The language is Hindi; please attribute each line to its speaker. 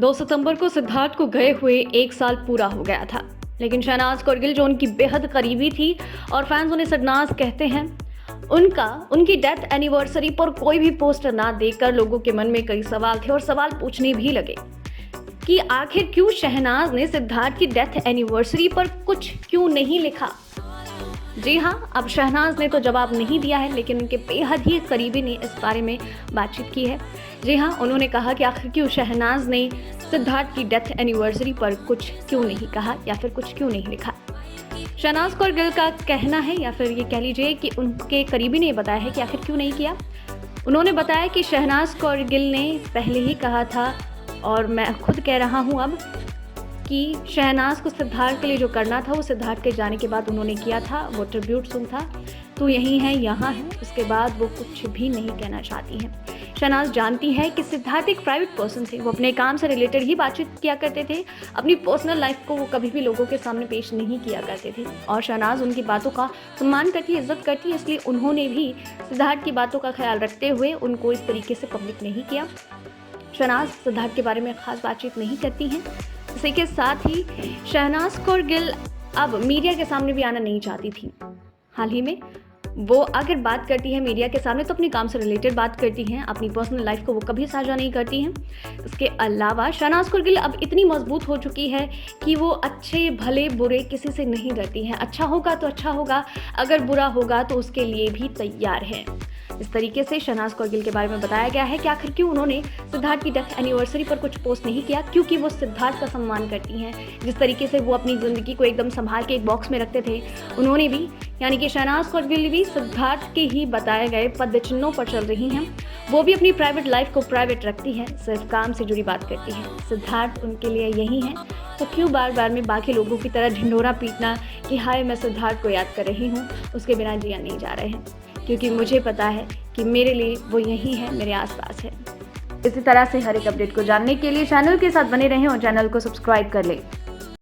Speaker 1: 2 सितंबर को सिद्धार्थ को गए हुए 1 साल पूरा हो गया था, लेकिन शहनाज कौरगिल जो उनकी बेहद करीबी थी और फैंस उन्हें सदनाज कहते हैं, उनकी डेथ एनिवर्सरी पर कोई भी पोस्टर ना देखकर लोगों के मन में कई सवाल थे और सवाल पूछने भी लगे कि आखिर क्यों शहनाज ने सिद्धार्थ की डेथ एनिवर्सरी पर कुछ क्यों नहीं लिखा। जी हाँ, अब शहनाज ने तो जवाब नहीं दिया है, लेकिन उनके बेहद ही करीबी ने इस बारे में बातचीत की है। जी हाँ, उन्होंने कहा कि आखिर क्यों शहनाज ने सिद्धार्थ की डेथ एनिवर्सरी पर कुछ क्यों नहीं कहा या फिर कुछ क्यों नहीं लिखा। शहनाज कौरगिल का कहना है, या फिर ये कह लीजिए कि उनके करीबी ने बताया है कि आखिर क्यों नहीं किया। उन्होंने बताया कि शहनाज कौरगिल ने पहले ही कहा था और मैं खुद कह रहा हूँ अब कि शहनाज को सिद्धार्थ के लिए जो करना था वो सिद्धार्थ के जाने के बाद उन्होंने किया था। वो ट्रिब्यूट सॉन्ग था, तू यहीं है यहाँ है, उसके बाद वो कुछ भी नहीं कहना चाहती हैं। शहनाज जानती है कि सिद्धार्थ एक प्राइवेट पर्सन थे, वो अपने काम से रिलेटेड ही बातचीत किया करते थे, अपनी पर्सनल लाइफ को वो कभी भी लोगों के सामने पेश नहीं किया करते थे और शहनाज उनकी बातों का सम्मान करती है, इज्जत करती है, इसलिए उन्होंने भी सिद्धार्थ की बातों का ख्याल रखते हुए उनको इस तरीके से पब्लिक नहीं किया। शहनाज सिद्धार्थ के बारे में खास बातचीत नहीं करती हैं। इसी के साथ ही शहनाज कौरगिल अब मीडिया के सामने भी आना नहीं चाहती थी। हाल ही में वो अगर बात करती है मीडिया के सामने तो अपने काम से रिलेटेड बात करती हैं, अपनी पर्सनल लाइफ को वो कभी साझा नहीं करती हैं। इसके अलावा शहनाज कौरगिल अब इतनी मजबूत हो चुकी है कि वो अच्छे भले बुरे किसी से नहीं डरती हैं। अच्छा होगा तो अच्छा होगा, अगर बुरा होगा तो उसके लिए भी तैयार है। इस तरीके से शहनाज कौरगिल के बारे में बताया गया है कि आखिर क्यों उन्होंने सिद्धार्थ की डेथ एनिवर्सरी पर कुछ पोस्ट नहीं किया, क्योंकि वो सिद्धार्थ का सम्मान करती हैं। जिस तरीके से वो अपनी ज़िंदगी को एकदम संभाल के एक बॉक्स में रखते थे, उन्होंने भी यानी कि शहनाज कौरगिल भी सिद्धार्थ के ही बताए गए पद चिन्हों पर चल रही हैं। वो भी अपनी प्राइवेट लाइफ को प्राइवेट रखती हैं, सिर्फ काम से जुड़ी बात करती हैं। सिद्धार्थ उनके लिए यही है, तो क्यों बार बार में बाकी लोगों की तरह ढिंढोरा पीटना कि हाय मैं सिद्धार्थ को याद कर रही हूँ, उसके बिना जिया नहीं जा रहे हैं, क्योंकि मुझे पता है कि मेरे लिए वो यही है, मेरे आसपास है। इसी तरह से हर एक अपडेट को जानने के लिए चैनल के साथ बने रहें और चैनल को सब्सक्राइब कर लें।